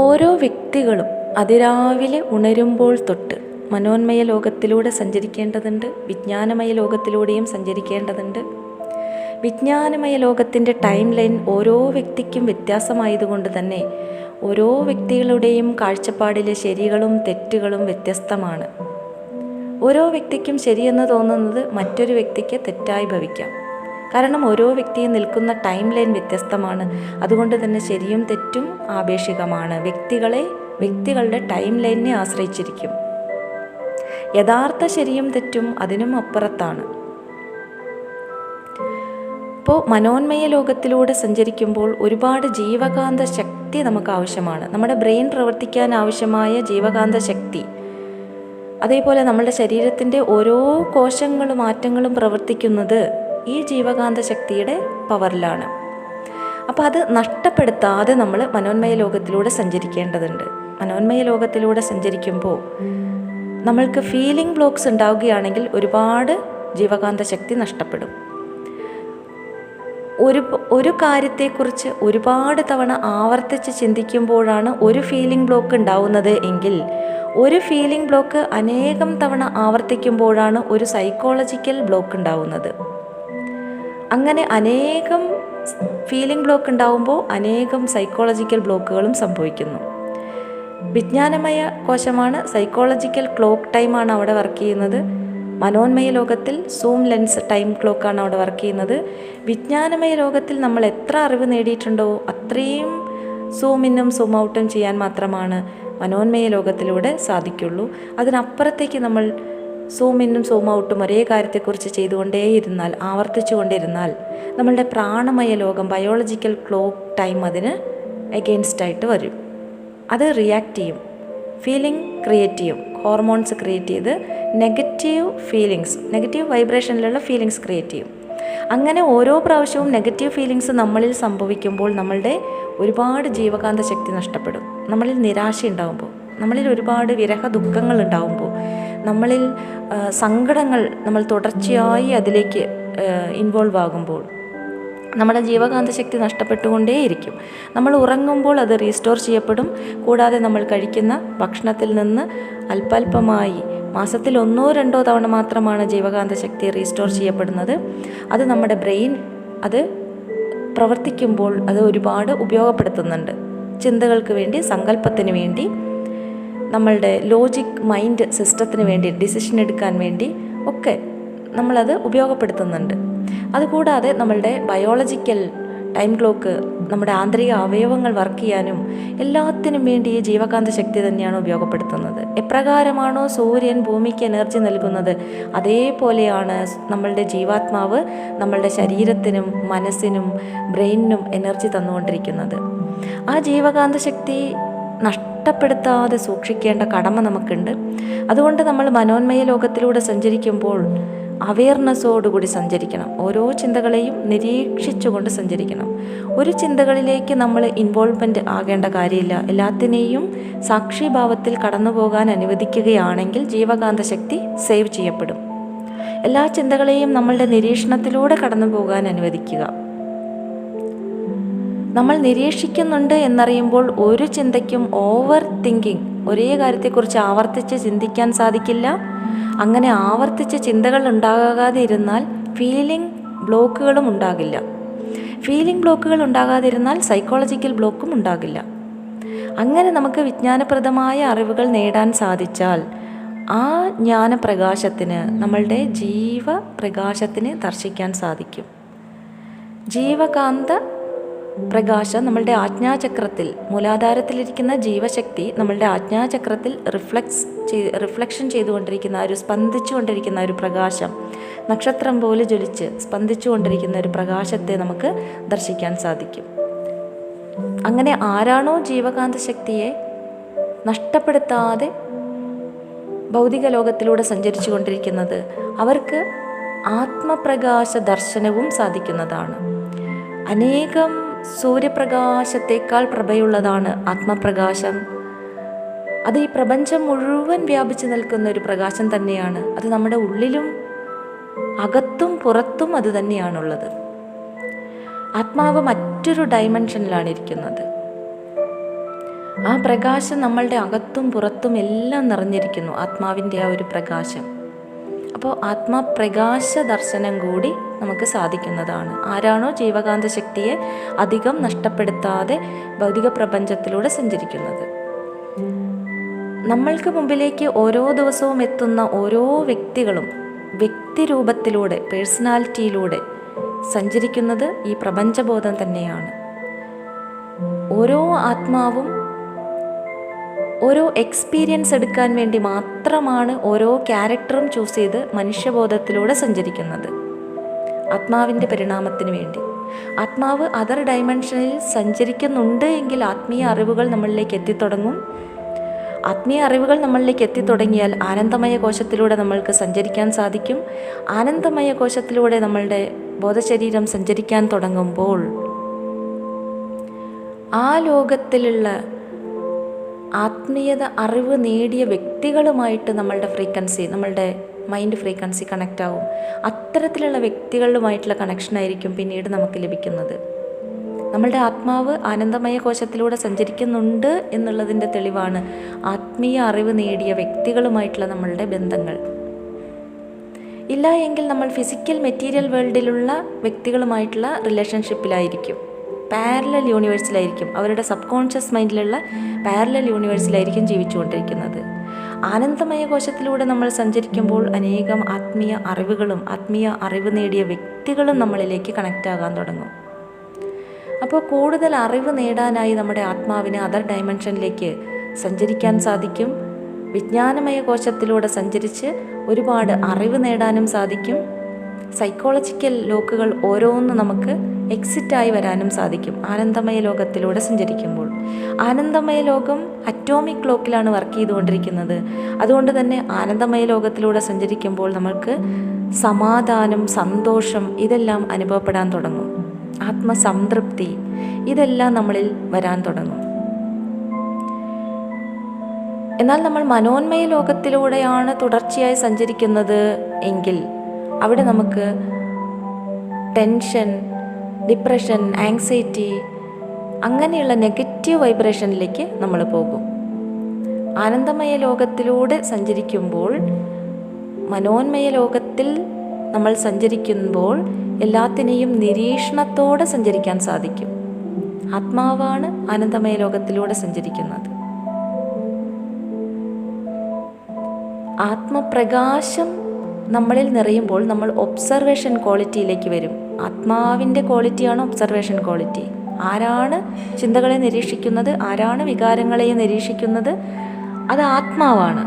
ഓരോ വ്യക്തികളും അതിരാവിലെ ഉണരുമ്പോൾ തൊട്ട് മനോന്മയ ലോകത്തിലൂടെ സഞ്ചരിക്കേണ്ടതുണ്ട്, വിജ്ഞാനമയ ലോകത്തിലൂടെയും സഞ്ചരിക്കേണ്ടതുണ്ട്. വിജ്ഞാനമയ ലോകത്തിൻ്റെ ടൈം ലൈൻ ഓരോ വ്യക്തിക്കും വ്യത്യാസമായതുകൊണ്ട് തന്നെ ഓരോ വ്യക്തികളുടെയും കാഴ്ചപ്പാടിലെ ശരികളും തെറ്റുകളും വ്യത്യസ്തമാണ്. ഓരോ വ്യക്തിക്കും ശരിയെന്ന് തോന്നുന്നത് മറ്റൊരു വ്യക്തിക്ക് തെറ്റായി ഭവിക്കാം. കാരണം ഓരോ വ്യക്തിയും നിൽക്കുന്ന ടൈം ലൈൻ വ്യത്യസ്തമാണ്. അതുകൊണ്ട് തന്നെ ശരിയും തെറ്റും ആപേക്ഷികമാണ്. വ്യക്തികളുടെ ടൈം ലൈനിനെ ആശ്രയിച്ചിരിക്കും. യഥാർത്ഥ ശരിയും തെറ്റും അതിനും അപ്പുറത്താണ്. ഇപ്പോൾ മനോന്മയ ലോകത്തിലൂടെ സഞ്ചരിക്കുമ്പോൾ ഒരുപാട് ജീവകാന്ത ശക്തി നമുക്ക് ആവശ്യമാണ്. നമ്മുടെ ബ്രെയിൻ പ്രവർത്തിക്കാൻ ആവശ്യമായ ജീവകാന്ത ശക്തി, അതേപോലെ നമ്മുടെ ശരീരത്തിൻ്റെ ഓരോ കോശങ്ങളും ആറ്റങ്ങളും പ്രവർത്തിക്കുന്നത് ഈ ജീവകാന്ത ശക്തിയുടെ പവറിലാണ്. അപ്പോൾ അത് നഷ്ടപ്പെടുത്താതെ നമ്മൾ മനോന്മയ ലോകത്തിലൂടെ സഞ്ചരിക്കേണ്ടതുണ്ട്. മനോന്മയ ലോകത്തിലൂടെ സഞ്ചരിക്കുമ്പോൾ നമ്മൾക്ക് ഫീലിംഗ് ബ്ലോക്സ് ഉണ്ടാവുകയാണെങ്കിൽ ഒരുപാട് ജീവകാന്ത ശക്തി നഷ്ടപ്പെടും. ഒരു കാര്യത്തെക്കുറിച്ച് ഒരുപാട് തവണ ആവർത്തിച്ച് ചിന്തിക്കുമ്പോഴാണ് ഒരു ഫീലിംഗ് ബ്ലോക്ക് ഉണ്ടാവുന്നത് എങ്കിൽ, ഒരു ഫീലിംഗ് ബ്ലോക്ക് അനേകം തവണ ആവർത്തിക്കുമ്പോഴാണ് ഒരു സൈക്കോളജിക്കൽ ബ്ലോക്ക് ഉണ്ടാവുന്നത്. അങ്ങനെ അനേകം ഫീലിംഗ് ബ്ലോക്ക് ഉണ്ടാവുമ്പോൾ അനേകം സൈക്കോളജിക്കൽ ബ്ലോക്കുകളും സംഭവിക്കുന്നു. വിജ്ഞാനമയ കോശമാണ്, സൈക്കോളജിക്കൽ ക്ലോക്ക് ടൈമാണ് അവിടെ വർക്ക് ചെയ്യുന്നത്. മനോന്മയ ലോകത്തിൽ സൂം ലെൻസ് ടൈം ക്ലോക്കാണ് അവിടെ വർക്ക് ചെയ്യുന്നത്. വിജ്ഞാനമയ ലോകത്തിൽ നമ്മൾ എത്ര അറിവ് നേടിയിട്ടുണ്ടോ അത്രയും സൂം ഇന്നും സൂം ഔട്ടും ചെയ്യാൻ മാത്രമാണ് മനോന്മയ ലോകത്തിലൂടെ സാധിക്കുള്ളൂ. അതിനപ്പുറത്തേക്ക് നമ്മൾ സൂം ഇന്നും സൂം ഔട്ടും ഒരേ കാര്യത്തെക്കുറിച്ച് ചെയ്തുകൊണ്ടേയിരുന്നാൽ, ആവർത്തിച്ചു കൊണ്ടിരുന്നാൽ നമ്മളുടെ പ്രാണമയ ലോകം, ബയോളജിക്കൽ ക്ലോക്ക് ടൈം അതിന് എഗെയിൻസ്റ്റായിട്ട് വരും. അത് റിയാക്ട് ചെയ്യും, ഫീലിംഗ് ക്രിയേറ്റ് ചെയ്യും, ഹോർമോൺസ് ക്രിയേറ്റ് ചെയ്ത് നെഗറ്റീവ് വൈബ്രേഷനിലുള്ള ഫീലിങ്സ് ക്രിയേറ്റ് ചെയ്യും. അങ്ങനെ ഓരോ പ്രാവശ്യവും നെഗറ്റീവ് ഫീലിങ്സ് നമ്മളിൽ സംഭവിക്കുമ്പോൾ നമ്മളുടെ ഒരുപാട് ജീവകാന്ത ശക്തി നഷ്ടപ്പെടും. നമ്മളിൽ നിരാശ ഉണ്ടാകുമ്പോൾ, നമ്മളിൽ ഒരുപാട് വിരഹ ദുഃഖങ്ങൾ ഉണ്ടാകുമ്പോൾ, നമ്മളിൽ സങ്കടങ്ങൾ നമ്മൾ തുടർച്ചയായി അതിലേക്ക് ഇൻവോൾവ് ആകുമ്പോൾ നമ്മുടെ ജീവകാന്ത ശക്തി നഷ്ടപ്പെട്ടുകൊണ്ടേയിരിക്കും. നമ്മൾ ഉറങ്ങുമ്പോൾ അത് റീസ്റ്റോർ ചെയ്യപ്പെടും. കൂടാതെ നമ്മൾ കഴിക്കുന്ന ഭക്ഷണത്തിൽ നിന്ന് അല്പാൽപമായി മാസത്തിൽ 1-2 തവണ മാത്രമാണ് ജീവകാന്ത ശക്തി റീസ്റ്റോർ ചെയ്യപ്പെടുന്നത്. അത് നമ്മുടെ ബ്രെയിൻ അത് പ്രവർത്തിക്കുമ്പോൾ അത് ഒരുപാട് ഉപയോഗപ്പെടുത്തുന്നുണ്ട്. ചിന്തകൾക്ക് വേണ്ടി, സങ്കല്പത്തിന് വേണ്ടി, നമ്മളുടെ ലോജിക് മൈൻഡ് സിസ്റ്റത്തിന് വേണ്ടി, ഡിസിഷൻ എടുക്കാൻ വേണ്ടി ഒക്കെ നമ്മളത് ഉപയോഗപ്പെടുത്തുന്നുണ്ട്. അതുകൂടാതെ നമ്മളുടെ ബയോളജിക്കൽ ടൈം ക്ലോക്ക്, നമ്മുടെ ആന്തരിക അവയവങ്ങൾ വർക്ക് ചെയ്യാനും എല്ലാത്തിനും വേണ്ടി ഈ ജീവകാന്ത ശക്തി തന്നെയാണ് ഉപയോഗപ്പെടുത്തുന്നത്. എപ്രകാരമാണോ സൂര്യൻ ഭൂമിക്ക് എനർജി നൽകുന്നത്, അതേപോലെയാണ് നമ്മളുടെ ജീവാത്മാവ് നമ്മളുടെ ശരീരത്തിനും മനസ്സിനും ബ്രെയിനിനും എനർജി തന്നുകൊണ്ടിരിക്കുന്നത്. ആ ജീവകാന്ത ശക്തി നഷ്ടപ്പെടുത്താതെ സൂക്ഷിക്കേണ്ട കടമ നമുക്കുണ്ട്. അതുകൊണ്ട് നമ്മൾ മനോന്മയ ലോകത്തിലൂടെ സഞ്ചരിക്കുമ്പോൾ അവെയർനെസ്സോടുകൂടി സഞ്ചരിക്കണം. ഓരോ ചിന്തകളെയും നിരീക്ഷിച്ചുകൊണ്ട് സഞ്ചരിക്കണം. ഒരു ചിന്തകളിലേക്ക് നമ്മൾ ഇൻവോൾവ്മെൻ്റ് ആകേണ്ട കാര്യമില്ല. എല്ലാത്തിനെയും സാക്ഷിഭാവത്തിൽ കടന്നു പോകാൻ അനുവദിക്കുകയാണെങ്കിൽ ജീവകാന്ത ശക്തി സേവ് ചെയ്യപ്പെടും. എല്ലാ ചിന്തകളെയും നമ്മളുടെ നിരീക്ഷണത്തിലൂടെ കടന്നു പോകാൻ അനുവദിക്കുക. നമ്മൾ നിരീക്ഷിക്കുന്നുണ്ട് എന്നറിയുമ്പോൾ ഒരു ചിന്തയ്ക്കും ഓവർ തിങ്കിങ്, ഒരേ കാര്യത്തെക്കുറിച്ച് ആവർത്തിച്ച് ചിന്തിക്കാൻ സാധിക്കില്ല. അങ്ങനെ ആവർത്തിച്ച് ചിന്തകൾ ഉണ്ടാകാതെ ഇരുന്നാൽ ഫീലിംഗ് ബ്ലോക്കുകളും ഉണ്ടാകില്ല. ഫീലിംഗ് ബ്ലോക്കുകൾ ഉണ്ടാകാതിരുന്നാൽ സൈക്കോളജിക്കൽ ബ്ലോക്കും ഉണ്ടാകില്ല. അങ്ങനെ നമുക്ക് വിജ്ഞാനപ്രദമായ അറിവുകൾ നേടാൻ സാധിച്ചാൽ ആ ജ്ഞാനപ്രകാശത്തിന്, നമ്മളുടെ ജീവപ്രകാശത്തിന് ദർശിക്കാൻ സാധിക്കും. ജീവകാന്ത പ്രകാശം നമ്മളുടെ ആജ്ഞാചക്രത്തിൽ, മൂലാധാരത്തിലിരിക്കുന്ന ജീവശക്തി നമ്മളുടെ ആജ്ഞാചക്രത്തിൽ റിഫ്ലക്ഷൻ ചെയ്തുകൊണ്ടിരിക്കുന്ന ഒരു സ്പന്ദിച്ചുകൊണ്ടിരിക്കുന്ന ഒരു പ്രകാശം, നക്ഷത്രം പോലെ ജ്വലിച്ച് സ്പന്ദിച്ചുകൊണ്ടിരിക്കുന്ന ഒരു പ്രകാശത്തെ നമുക്ക് ദർശിക്കാൻ സാധിക്കും. അങ്ങനെ ആരാണോ ജീവകാന്ത ശക്തിയെ നഷ്ടപ്പെടുത്താതെ ഭൗതിക ലോകത്തിലൂടെ സഞ്ചരിച്ചു കൊണ്ടിരിക്കുന്നത് അവർക്ക് ആത്മപ്രകാശ ദർശനവും സാധിക്കുന്നതാണ്. അനേകം സൂര്യപ്രകാശത്തേക്കാൾ പ്രഭയുള്ളതാണ് ആത്മപ്രകാശം. അത് ഈ പ്രപഞ്ചം മുഴുവൻ വ്യാപിച്ചു നിൽക്കുന്ന ഒരു പ്രകാശം തന്നെയാണ്. അത് നമ്മുടെ ഉള്ളിലും അകത്തും പുറത്തും അത് തന്നെയാണുള്ളത്. ആത്മാവ് മറ്റൊരു ഡയമെൻഷനിലാണ് ഇരിക്കുന്നത്. ആ പ്രകാശം നമ്മളുടെ അകത്തും പുറത്തും എല്ലാം നിറഞ്ഞിരിക്കുന്നു, ആത്മാവിൻ്റെ ആ ഒരു പ്രകാശം. അപ്പോൾ ആത്മപ്രകാശ ദർശനം കൂടി നമുക്ക് സാധിക്കുന്നതാണ്. ആരാണോ ജീവകാന്ത ശക്തിയെ അധികം നഷ്ടപ്പെടുത്താതെ ഭൗതിക പ്രപഞ്ചത്തിലൂടെ സഞ്ചരിക്കുന്നത്. നമ്മൾക്ക് മുമ്പിലേക്ക് ഓരോ ദിവസവും എത്തുന്ന ഓരോ വ്യക്തികളും വ്യക്തിരൂപത്തിലൂടെ, പേഴ്സണാലിറ്റിയിലൂടെ സഞ്ചരിക്കുന്നത് ഈ പ്രപഞ്ചബോധം തന്നെയാണ്. ഓരോ ആത്മാവും ഓരോ എക്സ്പീരിയൻസ് എടുക്കാൻ വേണ്ടി മാത്രമാണ് ഓരോ ക്യാരക്ടറും ചൂസ് ചെയ്ത് മനുഷ്യബോധത്തിലൂടെ സഞ്ചരിക്കുന്നത്, ആത്മാവിൻ്റെ പരിണാമത്തിന് വേണ്ടി. ആത്മാവ് അതർ ഡയമെൻഷനിൽ സഞ്ചരിക്കുന്നുണ്ട് എങ്കിൽ ആത്മീയ അറിവുകൾ നമ്മളിലേക്ക് എത്തിത്തുടങ്ങും. ആത്മീയ അറിവുകൾ നമ്മളിലേക്ക് എത്തിത്തുടങ്ങിയാൽ ആനന്ദമയ കോശത്തിലൂടെ നമ്മൾക്ക് സഞ്ചരിക്കാൻ സാധിക്കും. ആനന്ദമയ കോശത്തിലൂടെ നമ്മളുടെ ബോധശരീരം സഞ്ചരിക്കാൻ തുടങ്ങുമ്പോൾ ആ ലോകത്തിലുള്ള ആത്മീയത അറിവ് നേടിയ വ്യക്തികളുമായിട്ട് നമ്മളുടെ ഫ്രീക്വൻസി, നമ്മളുടെ മൈൻഡ് ഫ്രീക്വൻസി കണക്റ്റ് ആവും. അത്തരത്തിലുള്ള വ്യക്തികളുമായിട്ടുള്ള കണക്ഷനായിരിക്കും പിന്നീട് നമുക്ക് ലഭിക്കുന്നത്. നമ്മളുടെ ആത്മാവ് ആനന്ദമയ കോശത്തിലൂടെ സഞ്ചരിക്കുന്നുണ്ട് എന്നുള്ളതിൻ്റെ തെളിവാണ് ആത്മീയ അറിവ് നേടിയ വ്യക്തികളുമായിട്ടുള്ള നമ്മളുടെ ബന്ധങ്ങൾ. ഇല്ല എങ്കിൽ നമ്മൾ ഫിസിക്കൽ മെറ്റീരിയൽ വേൾഡിലുള്ള വ്യക്തികളുമായിട്ടുള്ള റിലേഷൻഷിപ്പിലായിരിക്കും, പാരലൽ യൂണിവേഴ്സിലായിരിക്കും, അവരുടെ സബ് കോൺഷ്യസ് മൈൻഡിലുള്ള പാരലൽ യൂണിവേഴ്സിലായിരിക്കും ജീവിച്ചുകൊണ്ടിരിക്കുന്നത്. ആനന്ദമയ കോശത്തിലൂടെ നമ്മൾ സഞ്ചരിക്കുമ്പോൾ അനേകം ആത്മീയ അറിവുകളും ആത്മീയ അറിവ് നേടിയ വ്യക്തികളും നമ്മളിലേക്ക് കണക്റ്റ് ആകാൻ തുടങ്ങും. അപ്പോൾ കൂടുതൽ അറിവ് നേടാനായി നമ്മുടെ ആത്മാവിന് അതർ ഡയമെൻഷനിലേക്ക് സഞ്ചരിക്കാൻ സാധിക്കും. വിജ്ഞാനമയ കോശത്തിലൂടെ സഞ്ചരിച്ച് ഒരുപാട് അറിവ് നേടാനും സാധിക്കും. സൈക്കോളജിക്കൽ ലോക്കുകൾ ഓരോന്ന് നമുക്ക് എക്സിറ്റായി വരാനും സാധിക്കും ആനന്ദമയ ലോകത്തിലൂടെ സഞ്ചരിക്കുമ്പോൾ. ആനന്ദമയ ലോകം അറ്റോമിക് ക്ലോക്കിലാണ് വർക്ക് ചെയ്തുകൊണ്ടിരിക്കുന്നത്. അതുകൊണ്ട് തന്നെ ആനന്ദമയ ലോകത്തിലൂടെ സഞ്ചരിക്കുമ്പോൾ നമ്മൾക്ക് സമാധാനം, സന്തോഷം ഇതെല്ലാം അനുഭവപ്പെടാൻ തുടങ്ങും. ആത്മസംതൃപ്തി ഇതെല്ലാം നമ്മളിൽ വരാൻ തുടങ്ങും. എന്നാൽ നമ്മൾ മനോന്മയ ലോകത്തിലൂടെയാണ് തുടർച്ചയായി സഞ്ചരിക്കുന്നത് എങ്കിൽ അവിടെ നമുക്ക് ടെൻഷൻ, ഡിപ്രഷൻ, ആങ്സൈറ്റി അങ്ങനെയുള്ള നെഗറ്റീവ് വൈബ്രേഷനിലേക്ക് നമ്മൾ പോകും. ആനന്ദമയ ലോകത്തിലൂടെ സഞ്ചരിക്കുമ്പോൾ, മനോന്മയ ലോകത്തിൽ നമ്മൾ സഞ്ചരിക്കുമ്പോൾ എല്ലാത്തിനെയും നിരീക്ഷണത്തോടെ സഞ്ചരിക്കാൻ സാധിക്കും. ആത്മാവാണ് ആനന്ദമയ ലോകത്തിലൂടെ സഞ്ചരിക്കുന്നത്. ആത്മപ്രകാശം നമ്മളിൽ നിറയുമ്പോൾ നമ്മൾ ഒബ്സർവേഷൻ ക്വാളിറ്റിയിലേക്ക് വരും. ആത്മാവിൻ്റെ ക്വാളിറ്റിയാണ് ഒബ്സർവേഷൻ ക്വാളിറ്റി. ആരാണ് ചിന്തകളെ നിരീക്ഷിക്കുന്നത്, ആരാണ് വികാരങ്ങളെയും നിരീക്ഷിക്കുന്നത്, അത് ആത്മാവാണ്.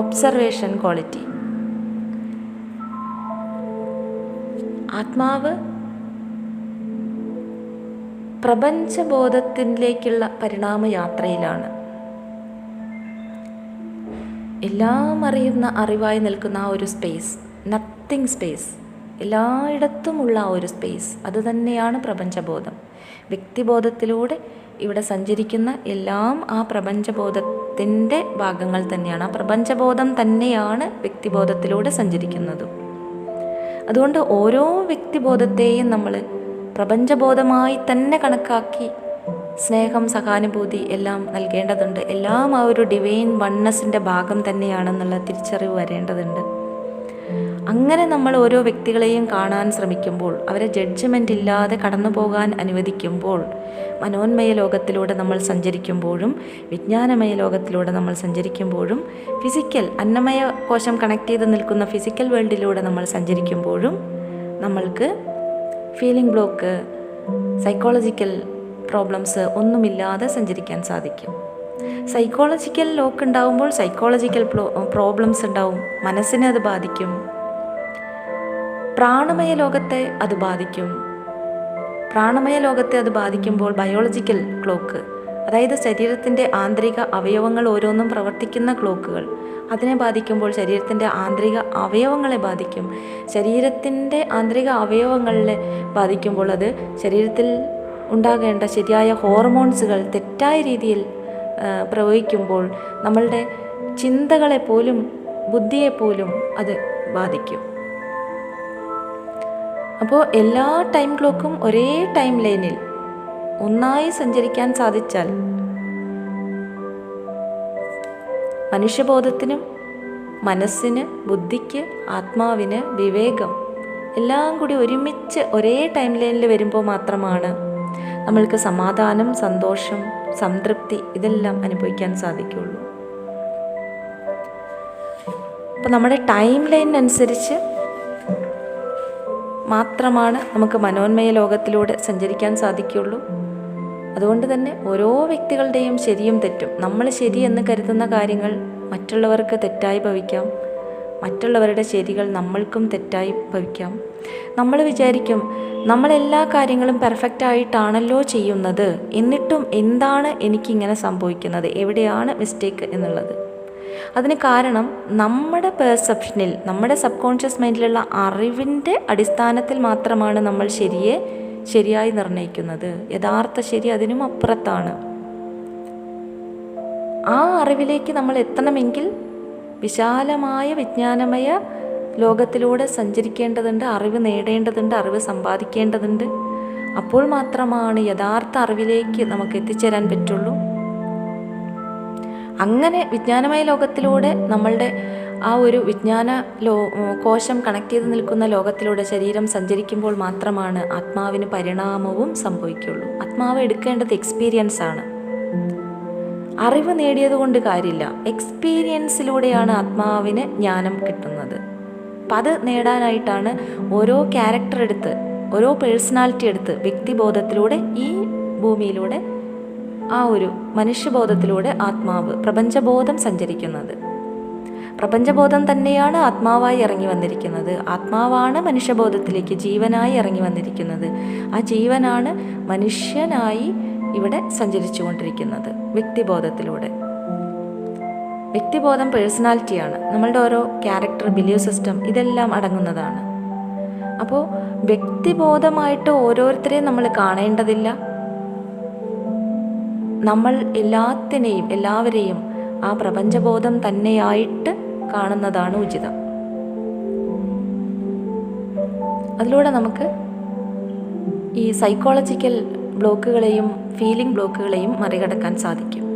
Observation quality. ആത്മാവ് പ്രപഞ്ചബോധത്തിലേക്കുള്ള പരിണാമയാത്രയിലാണ്. എല്ലാം അറിയുന്ന അറിവായി നിൽക്കുന്ന ആ ഒരു സ്പേസ്, നത്തിങ് സ്പേസ്, എല്ലായിടത്തുമുള്ള ആ ഒരു സ്പേസ്, അത് തന്നെയാണ് പ്രപഞ്ചബോധം. വ്യക്തിബോധത്തിലൂടെ ഇവിടെ സഞ്ചരിക്കുന്ന എല്ലാം ആ പ്രപഞ്ചബോധത്തിൻ്റെ ഭാഗങ്ങൾ തന്നെയാണ്. ആ പ്രപഞ്ചബോധം തന്നെയാണ് വ്യക്തിബോധത്തിലൂടെ സഞ്ചരിക്കുന്നതും. അതുകൊണ്ട് ഓരോ വ്യക്തിബോധത്തെയും നമ്മൾ പ്രപഞ്ചബോധമായി തന്നെ കണക്കാക്കി സ്നേഹം, സഹാനുഭൂതി എല്ലാം നൽകേണ്ടതുണ്ട്. എല്ലാം ആ ഒരു ഡിവൈൻ വണ്ണസിൻ്റെ ഭാഗം തന്നെയാണെന്നുള്ള തിരിച്ചറിവ് വരേണ്ടതുണ്ട്. അങ്ങനെ നമ്മൾ ഓരോ വ്യക്തികളെയും കാണാൻ ശ്രമിക്കുമ്പോൾ, അവരെ ജഡ്ജ്മെൻ്റ് ഇല്ലാതെ കടന്നു പോകാൻ അനുവദിക്കുമ്പോൾ, മനോന്മയ ലോകത്തിലൂടെ നമ്മൾ സഞ്ചരിക്കുമ്പോഴും വിജ്ഞാനമയ ലോകത്തിലൂടെ നമ്മൾ സഞ്ചരിക്കുമ്പോഴും ഫിസിക്കൽ അന്നമയ കോശം കണക്ട് ചെയ്ത് നിൽക്കുന്ന ഫിസിക്കൽ വേൾഡിലൂടെ നമ്മൾ സഞ്ചരിക്കുമ്പോഴും നമ്മൾക്ക് ഫീലിംഗ് ബ്ലോക്ക്, സൈക്കോളജിക്കൽ പ്രോബ്ലംസ് ഒന്നുമില്ലാതെ സഞ്ചരിക്കാൻ സാധിക്കും. സൈക്കോളജിക്കൽ ലോക്ക് ഉണ്ടാകുമ്പോൾ സൈക്കോളജിക്കൽ പ്രോബ്ലംസ് ഉണ്ടാവും, മനസ്സിനെ അത് ബാധിക്കും. പ്രാണമയ ലോകത്തെ അത് ബാധിക്കും. പ്രാണമയ ലോകത്തെ അത് ബാധിക്കുമ്പോൾ ബയോളജിക്കൽ ക്ലോക്ക്, അതായത് ശരീരത്തിൻ്റെ ആന്തരിക അവയവങ്ങൾ ഓരോന്നും പ്രവർത്തിക്കുന്ന ക്ലോക്കുകൾ, അതിനെ ബാധിക്കുമ്പോൾ ശരീരത്തിൻ്റെ ആന്തരിക അവയവങ്ങളെ ബാധിക്കും. ശരീരത്തിൻ്റെ ആന്തരിക അവയവങ്ങളെ ബാധിക്കുമ്പോൾ അത് ശരീരത്തിൽ ഉണ്ടാകേണ്ട ശരിയായ ഹോർമോൺസുകൾ തെറ്റായ രീതിയിൽ പ്രവഹിക്കുമ്പോൾ നമ്മളുടെ ചിന്തകളെപ്പോലും ബുദ്ധിയെപ്പോലും അത് ബാധിക്കും. അപ്പോൾ എല്ലാ ടൈം ക്ലോക്കും ഒരേ ടൈം ലൈനിൽ ഒന്നായി സഞ്ചരിക്കാൻ സാധിച്ചാൽ മനുഷ്യബോധത്തിനും മനസ്സിന്, ബുദ്ധിക്ക്, ആത്മാവിന്, വിവേകം എല്ലാം കൂടി ഒരുമിച്ച് ഒരേ ടൈം ലൈനിൽ വരുമ്പോൾ മാത്രമാണ് നമ്മൾക്ക് സമാധാനം, സന്തോഷം, സംതൃപ്തി ഇതെല്ലാം അനുഭവിക്കാൻ സാധിക്കുകയുള്ളൂ. അപ്പോൾ നമ്മുടെ ടൈം ലൈനിനനുസരിച്ച് മാത്രമാണ് നമുക്ക് മനോന്മയ ലോകത്തിലൂടെ സഞ്ചരിക്കാൻ സാധിക്കുകയുള്ളൂ. അതുകൊണ്ട് തന്നെ ഓരോ വ്യക്തികളുടെയും ശരിയും തെറ്റും, നമ്മൾ ശരിയെന്ന് കരുതുന്ന കാര്യങ്ങൾ മറ്റുള്ളവർക്ക് തെറ്റായി ഭവിക്കാം, മറ്റുള്ളവരുടെ ശരികൾ നമ്മൾക്കും തെറ്റായി ഭവിക്കാം. നമ്മൾ വിചാരിക്കും നമ്മളെല്ലാ കാര്യങ്ങളും പെർഫെക്റ്റ് ആയിട്ടാണല്ലോ ചെയ്യുന്നത്, എന്നിട്ടും എന്താണ് എനിക്കിങ്ങനെ സംഭവിക്കുന്നത്, എവിടെയാണ് മിസ്റ്റേക്ക് എന്നുള്ളത്. അതിന് കാരണം നമ്മുടെ പെർസെപ്ഷനിൽ, നമ്മുടെ സബ് കോൺഷ്യസ് മൈൻഡിലുള്ള അറിവിൻ്റെ അടിസ്ഥാനത്തിൽ മാത്രമാണ് നമ്മൾ ശരിയായി നിർണ്ണയിക്കുന്നത്. യഥാർത്ഥ ശരി അതിനും അപ്പുറത്താണ്. ആ അറിവിലേക്ക് നമ്മൾ എത്തണമെങ്കിൽ വിശാലമായ വിജ്ഞാനമയ ലോകത്തിലൂടെ സഞ്ചരിക്കേണ്ടതുണ്ട്, അറിവ് നേടേണ്ടതുണ്ട്, അറിവ് സമ്പാദിക്കേണ്ടതുണ്ട്. അപ്പോൾ മാത്രമാണ് യഥാർത്ഥ അറിവിലേക്ക് നമുക്ക് എത്തിച്ചേരാൻ പറ്റുള്ളൂ. അങ്ങനെ വിജ്ഞാനമയ ലോകത്തിലൂടെ നമ്മളുടെ ആ ഒരു വിജ്ഞാന കോശം കണക്ട് ചെയ്ത് നിൽക്കുന്ന ലോകത്തിലൂടെ ശരീരം സഞ്ചരിക്കുമ്പോൾ മാത്രമാണ് ആത്മാവിന് പരിണാമവും സംഭവിക്കുള്ളൂ. ആത്മാവ് എടുക്കേണ്ടത് എക്സ്പീരിയൻസ് ആണ്. അറിവ് നേടിയത് കൊണ്ട് കാര്യമില്ല, എക്സ്പീരിയൻസിലൂടെയാണ് ആത്മാവിന് ജ്ഞാനം കിട്ടുന്നത്. അപ്പം അത് നേടാനായിട്ടാണ് ഓരോ ക്യാരക്ടർ എടുത്ത്, ഓരോ പേഴ്സണാലിറ്റി എടുത്ത് വ്യക്തിബോധത്തിലൂടെ ഈ ഭൂമിയിലൂടെ ആ ഒരു മനുഷ്യബോധത്തിലൂടെ ആത്മാവ്, പ്രപഞ്ചബോധം സഞ്ചരിക്കുന്നത്. പ്രപഞ്ചബോധം തന്നെയാണ് ആത്മാവായി ഇറങ്ങി വന്നിരിക്കുന്നത്. ആത്മാവാണ് മനുഷ്യബോധത്തിലേക്ക് ജീവനായി ഇറങ്ങി വന്നിരിക്കുന്നത്. ആ ജീവനാണ് മനുഷ്യനായി ഇവിടെ സഞ്ചരിച്ചു കൊണ്ടിരിക്കുന്നത് വ്യക്തിബോധത്തിലൂടെ. വ്യക്തിബോധം പേഴ്സണാലിറ്റിയാണ്. നമ്മളുടെ ഓരോ ക്യാരക്ടർ, ബിലീവ് സിസ്റ്റം ഇതെല്ലാം അടങ്ങുന്നതാണ്. അപ്പോൾ വ്യക്തിബോധമായിട്ട് ഓരോരുത്തരെയും നമ്മൾ കാണേണ്ടതില്ല. നമ്മൾ എല്ലാവരെയും ആ പ്രപഞ്ചബോധം തന്നെയായിട്ട് കാണുന്നതാണ് ഉചിതം. അതിലൂടെ നമുക്ക് ഈ സൈക്കോളജിക്കൽ ബ്ലോക്കുകളെയും ഫീലിംഗ് ബ്ലോക്കുകളെയും മറികടക്കാൻ സാധിക്കും.